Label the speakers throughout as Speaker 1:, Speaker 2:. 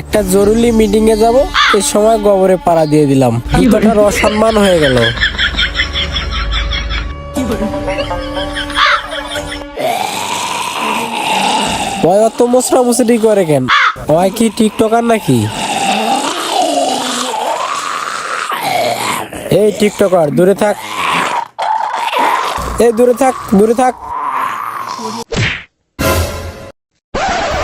Speaker 1: একটা জরুরি মিটিং এ যাব, এই সময় গোবরে পাড়া দিয়ে দিলাম, জুতাটার অসম্মান হয়ে গেল। ওই অত মুসরা মুসরি করে কেন? ওই কি টিকটকার নাকি? এই টিকটকার দূরে থাক, এই দূরে থাক, দূরে থাক।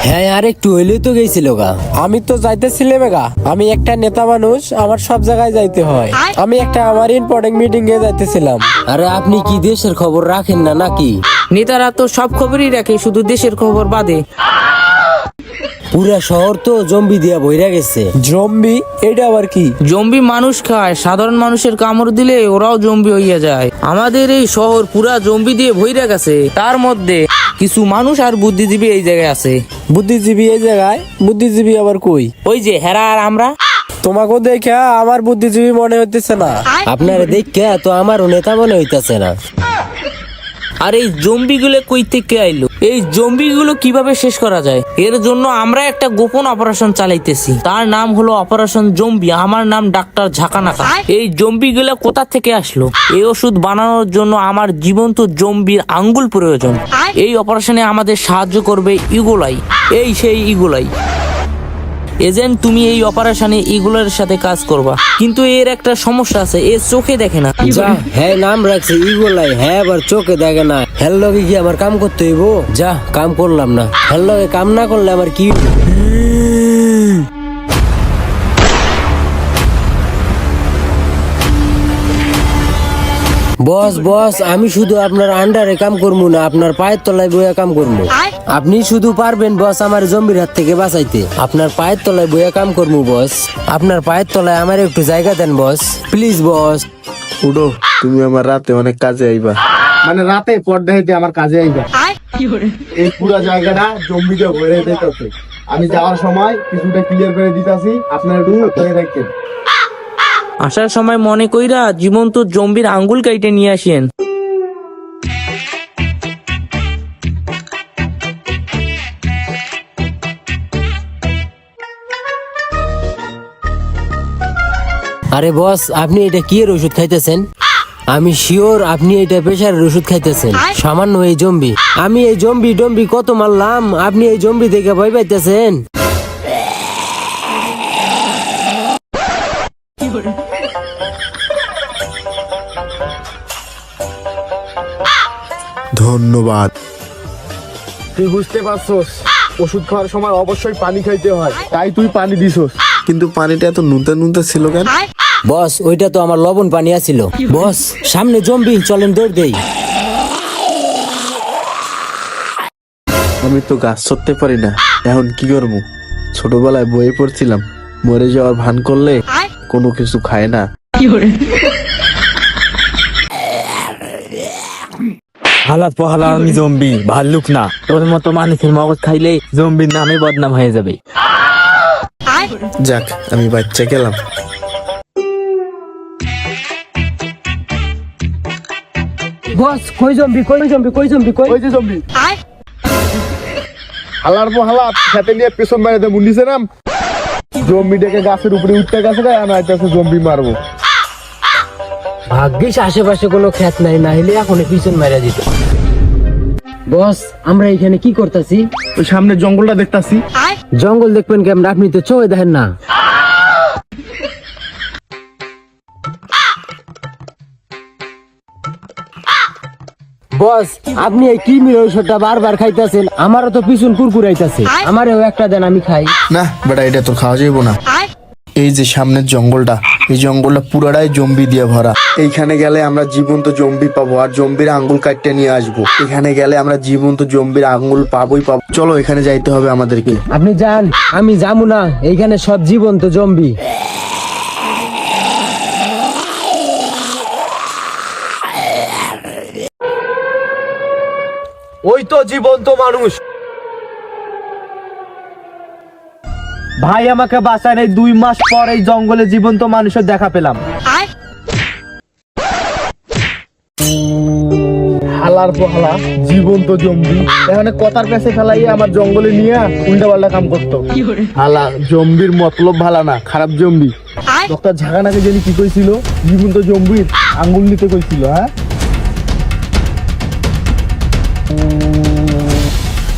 Speaker 2: হ্যাঁ আর একটু হইলেই তো গেছিল গা।
Speaker 1: আমি তো যাইতেছিলাম গা, আমি একটা নেতা মানুষ, আমার সব জায়গায় যাইতে হয়। আমি একটা আমার ইম্পর্টেন্ট মিটিং এ যাইতেছিলাম।
Speaker 2: আরে আপনি কি দেশের খবর রাখেন না নাকি?
Speaker 3: নেতারা তো সব খবরই রাখে, শুধু দেশের খবর বাদে।
Speaker 2: পুরা শহর তো জম্বি দিয়া বইরা গেছে।
Speaker 1: জম্বি? এটা আবার কি?
Speaker 3: জম্বি মানুষ খায়, সাধারণ মানুষের কামড় দিলে ওরাও জম্বি হইয়া যায়। আমাদের এই শহর পুরা জম্বি দিয়ে ভইরা গেছে, তার মধ্যে কিছু মানুষ আর বুদ্ধিজীবী এই জায়গায় আছে।
Speaker 1: বুদ্ধিজীবী এই জায়গায়? বুদ্ধিজীবী আবার কই?
Speaker 3: ওই যে হেরা আর আমরা।
Speaker 1: তোমাকে দেখা আমার বুদ্ধিজীবী মনে হইতেছে না।
Speaker 2: আপনারা দেখে তো আমারও নেতা মনে হইতাছে না।
Speaker 3: আর এই জম্বিগুলো কই থেকে আইলো? এই জম্বিগুলো কিভাবে শেষ করা যায়, এর জন্য আমরা একটা গোপন অপারেশন চালাইতেছি। তার নাম হলো অপারেশন জম্বি। আমার নাম ডাক্তার ঝাঁকানাকা। এই জম্বিগুলো কোথা থেকে আসলো? এই ওষুধ বানানোর জন্য আমার জীবন্ত জম্বির আঙ্গুল প্রয়োজন। এই অপারেশনে আমাদের সাহায্য করবে ইগোলাই। এই সেই ইগোলাই এজেন্ট। তুমি এই অপারেশনে ইগোলার সাথে কাজ করবা, কিন্তু এর একটা সমস্যা আছে, এর চোখে দেখে না।
Speaker 2: যা, হ্যাঁ নাম রাখছে ইগোলাই, হ্যাঁ আবার চোখে দেখে না। হেল লগে কি আমার কাম করতে হইব? যা, কাম করলাম না। হেল লগে কাম না করলে আমার কি? বস বস, আমি শুধু আপনার আন্ডারে কাম করবো না, আপনার পায়ের তলায় বইয়া কাম করবো। আপনি শুধু পারবেন বস আমার জম্বির হাত থেকে বাঁচাইতে। আপনার পায়ের তলায় বইয়া কাম করবো বস। আপনার পায়ের তলায় আমার একটু জায়গা দেন বস, প্লিজ বস।
Speaker 4: উডো, তুমি আমার রাতে অনেক কাজে আইবা। মানে রাতে পর্দা হইতে আমার কাজে আইবা। এই পুরো জায়গাটা জম্বি দিয়ে ভরে দিতেছে। আমি যাওয়ার সময় কিছুটা ক্লিয়ার করে দিতাছি, আপনারা একটু সাবধানে থাকবেন।
Speaker 3: আসার সময় মনে কইরা জীবন্ত জম্বির আঙ্গুল কাইটে নিয়ে আসেন।
Speaker 2: আরে বস, আপনি এটা কি এর ওষুধ খাইতেছেন? আমি শিওর আপনি এটা প্রেশারের ওষুধ খাইতেছেন। সামান্য এই জম্বি, আমি এই জম্বি ডম্বি কত মারলাম, আপনি এই জম্বি দেখে ভয় পাইতেছেন?
Speaker 4: ধন্যবাদ। তুই বুঝতে পারছস, ওষুধ খাওয়ার সময় অবশ্যই পানি খাইতে হয়, তাই তুই পানি দিছস। কিন্তু পানিটা এত নুনতা নুনতা ছিল কেন?
Speaker 2: বস, ওইটা তো আমার লবণ পানি আছিল। বস, সামনে জম্বি, চলেন দৌড় দেই।
Speaker 4: আমি তো গাছ চড়তে পারি না, এখন কি করবো? ছোটবেলায় বইয়ে পড়ছিলাম, মরে যাওয়ার ভান করলে কোনো কিছু খায় না।
Speaker 5: হালাত পহালা আমি জম্বি, ভাল্লুক না। তোর মতো মানুষের মগজ খাইলে জম্বির নামে বদনাম হয়ে যাবে।
Speaker 4: যাক, আমি বাচ্চা গেলাম।
Speaker 2: বস, কই জম্বি, কই জম্বি, কই জম্বি, কই?
Speaker 4: ওই যে জম্বি। হালার পর হালা খেতে নিয়ে পেছন মারে দেবো নিচে নাম। জম্বিটাকে গাছের উপরে উঠতে গেছে, আনাইতেছে জম্বি মারবো।
Speaker 2: ভাগ্যিস আশেপাশে কোনো ক্ষেত নাই, না হলে এখন পিছন মারা দিত। বস, আমরা এখানে কি করতেছি?
Speaker 4: ওই সামনে জঙ্গলটা দেখতাছি।
Speaker 2: জঙ্গল দেখবেন কেমন? আপনি তো চোখে দেখেন না। বস, আপনি এই কি মিল ঔষধটা বারবার খাইতেছেন? আমারও তো পিছন কুরকুরাইতেছে, আমারও একটা দেন, আমি খাই।
Speaker 4: না বেটা, এটা তোর খাওয়া যাইব না। এই যে সামনের জঙ্গলটা, এই জঙ্গলটা পুরাটাই জম্বি দিয়ে ভরা। এইখানে গেলে আমরা জীবন্ত জম্বি পাবো, আর জম্বির আঙ্গুল কাটতে নিয়ে আসবো। এখানে গেলে আমরা জীবন্ত জম্বির আঙ্গুল পাবোই পাবো। চলো, এখানে যাইতে হবে আমাদেরকে।
Speaker 2: আপনি যান, আমি যাবো না। এইখানে সব জীবন্ত জম্বি।
Speaker 1: ওই তো জীবন্ত মানুষ। ভাই, আমাকে বাঁচান, এই 2 মাস পর এই জঙ্গলে জীবন্ত মানুষের দেখা পেলাম।
Speaker 4: হালার পোহালা জীবন্ত জম্বি এখানে কথার পেছে ফেলাই আমার জঙ্গলে নিয়ে উল্টা পাল্টা কাম করতো। হালা জম্বির মতলব ভালা না, খারাপ জম্বি। ডক্টর ঝাগানাকে জানি কি কইছিল, জীবন্ত জম্বির আঙ্গুল নিতে কইছিল। হ্যাঁ,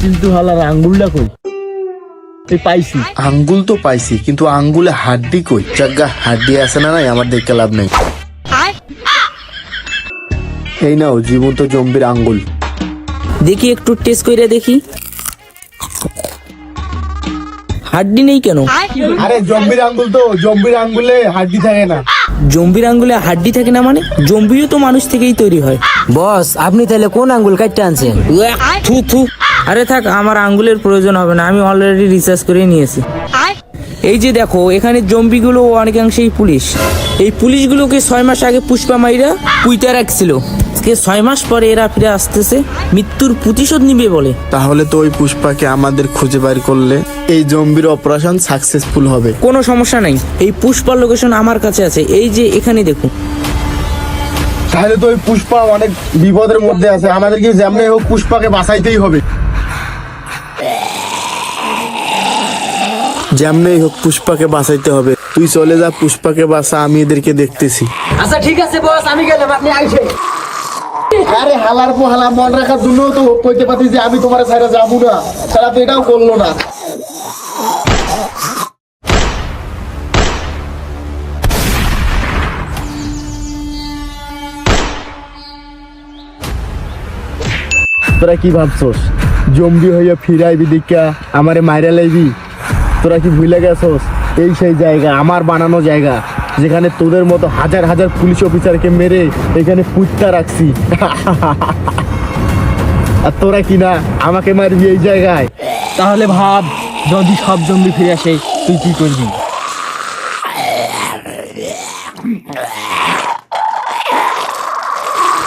Speaker 4: কিন্তু হালার আঙ্গুলটা কই? পাইছি আঙ্গুল তো পাইছি, কিন্তু আঙ্গুলে হাড্ডি কই? জাগা হাড্ডি আছে না নাই আমার দেখতে লাভ নাই। এই নাও জীবন্ত জম্বির আঙ্গুল।
Speaker 3: দেখি একটু টেস্ট করে দেখি। হাড্ডি নেই কেন?
Speaker 4: আরে জম্বির আঙ্গুল তো, জম্বির আঙ্গুলে হাড্ডি থাকে না।
Speaker 3: জম্বির আঙ্গুলে হাড্ডি থাকে না মানে? জম্বিও তো মানুষ থেকেই তৈরি হয়।
Speaker 2: বস আপনি তাহলে কোন আঙ্গুল কাটতে আনছেন?
Speaker 3: উয়া, থু থু। আরে থাক, আমার আঙ্গুলের প্রয়োজন হবে না, আমি অলরেডি রিসার্চ করে নিয়েছি। এই যে দেখো, এখানে জম্বিগুলো অনেকাংশেই পুলিশ। এই পুলিশগুলোকে 6 মাস আগে পুষ্পা মাইরা পুইতা রাখছিল। 6 মাস পরে এরা ফিরে আসতেছে, মৃত্যুর প্রতিশোধ নিবে বলে।
Speaker 4: তাহলে তো ওই পুষ্পাকে আমাদের খুঁজে বের করলে এই জম্বির অপারেশন সাকসেসফুল হবে।
Speaker 3: কোনো সমস্যা নাই, এই পুষ্পার লোকেশন আমার কাছে আছে। এই যে এখানে দেখুন।
Speaker 4: তাহলে তো ওই পুষ্পা অনেক বিপদের মধ্যে আছে, আমাদেরকে যেমনি হোক পুষ্পাকে বাঁচাইতেই হবে। যেমনি হোক পুষ্পাকে বাঁচাইতে হবে। তুই চলে যা, পুষ্পাকে বাঁচা, আমি এদেরকে দেখতেছি।
Speaker 2: আচ্ছা ঠিক আছে বস, আমি গেলাম, আপনি আইসেন।
Speaker 4: আরে হালার পোহালা মন রাখার জন্য তো কইতে পারতি যে আমি তোমার সাইডে যাবো না, তারা তো এটাও করলো না। তোরা কি ভাবছস জম্বি হইয়া ফিরাইবি দিকা আমারে মাইরা লাইবি? তোরা কি ভুলে গেছস এই সেই জায়গা, আমার বানানো জায়গা, যেখানে তোদের মতো হাজার হাজার পুলিশ অফিসারকে মেরে এখানে পুঁতটা রাখছি। আর তোরা কি না আমাকে মারবি এই জায়গায়?
Speaker 5: তাহলে ভাব, যদি সব জম্বি ফিরে আসে তুই কি করবি?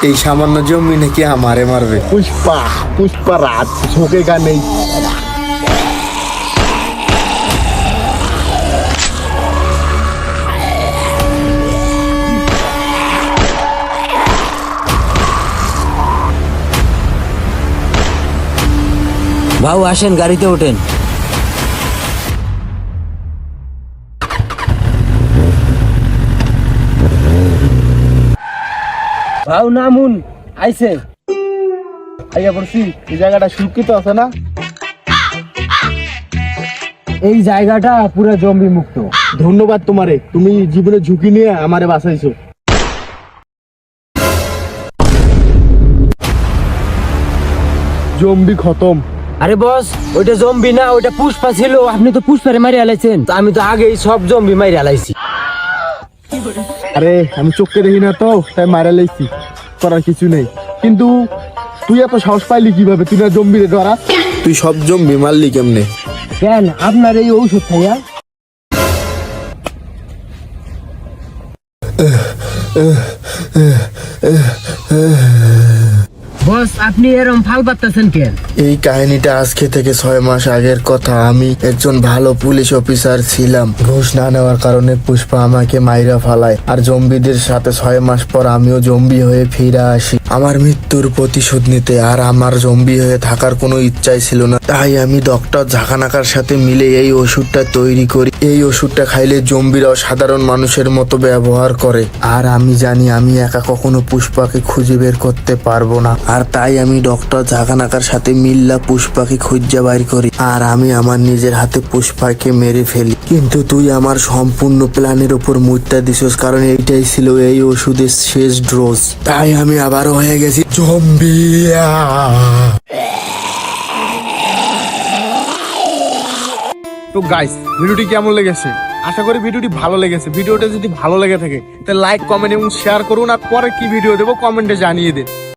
Speaker 4: এই সামান্য জম্বি নাকি আমারে মারবে? পুষ্পা, পুষ্পা রাত ঝোঁকে গা নেই।
Speaker 2: ভাউ আসেন, গাড়িতে ওঠেন। ভাউ নামুন, আইছে।
Speaker 4: আইয়া পড়ছি, এই জায়গাটা সুরক্ষিত আছে না?
Speaker 2: এই জায়গাটা পুরো জম্বি মুক্ত।
Speaker 4: ধন্যবাদ তোমারে, তুমি জীবনে ঝুঁকি নিয়ে আমারে বাঁচাইছো। জম্বি খতম।
Speaker 2: আরে বস, ওইটা জম্বি না, ওইটা পুষ্পা ছিল। আপনি তো পুষ্পারে মারি আলাইছেন, আমি তো আগেই সব জম্বি মারি আলাইছি।
Speaker 4: আরে আমি চোখকে দেখি না তো, তাই মারা লাইছি, করার কিছু নেই। কিন্তু তুই এত সাহস পাইলি কিভাবে? তুই না জম্বি রে ডরা, তুই সব জম্বি মারলি কেমনে?
Speaker 2: কেন আপনার এই ঔষধ খাইয়া? বস আপনি এরকম ফাল পাচ্ছেন কেন?
Speaker 4: এই কাহিনীটা আজকে থেকে 6 মাস আগের কথা। আমি একজন ভালো পুলিশ অফিসার ছিলাম। ঘুষ না নেওয়ার কারণে পুষ্পা আমাকে মাইরা ফালায়, আর জম্বিদের সাথে 6 মাস পর আমিও জম্বি হয়ে ফিরে আসি আমার মৃত্যুর প্রতিশোধ নিতে। আর আমার জম্বি হয়ে থাকার কোনো ইচ্ছাই ছিল না, তাই আমি ডক্টর ঝাঁকানাকার সাথে মিলে এই ওষুধটা তৈরি করি। এই ওষুধটা খাইলে জম্বিরাও সাধারণ মানুষের মতো ব্যবহার করে। আর আমি জানি আমি একা কখনো পুষ্পাকে খুঁজে বের করতে পারবো না, আর তাই আমি ডক্টর ঝাঁকানাকার সাথে মিল্লা পুষ্পাকে খুঁজে বাইর করি, আর আমি আমার নিজের হাতে পুষ্পাকে মেরে ফেলি। কিন্তু তুই আমার সম্পূর্ণ প্ল্যানের উপর মুদ্রা দিছস, কারণ এইটাই ছিল এই ওষুধের শেষ ডোজ। তাই আমি আবারও হয়ে গেছি জম্বি। তো গাইস, ভিডিওটি কেমন লেগেছে? আশা করি ভিডিওটি ভালো লেগেছে। ভিডিওটা যদি ভালো লেগে থাকে তাহলে লাইক, কমেন্ট এবং শেয়ার করুন। আর পরে কি ভিডিও দেবো কমেন্টে জানিয়ে দিন।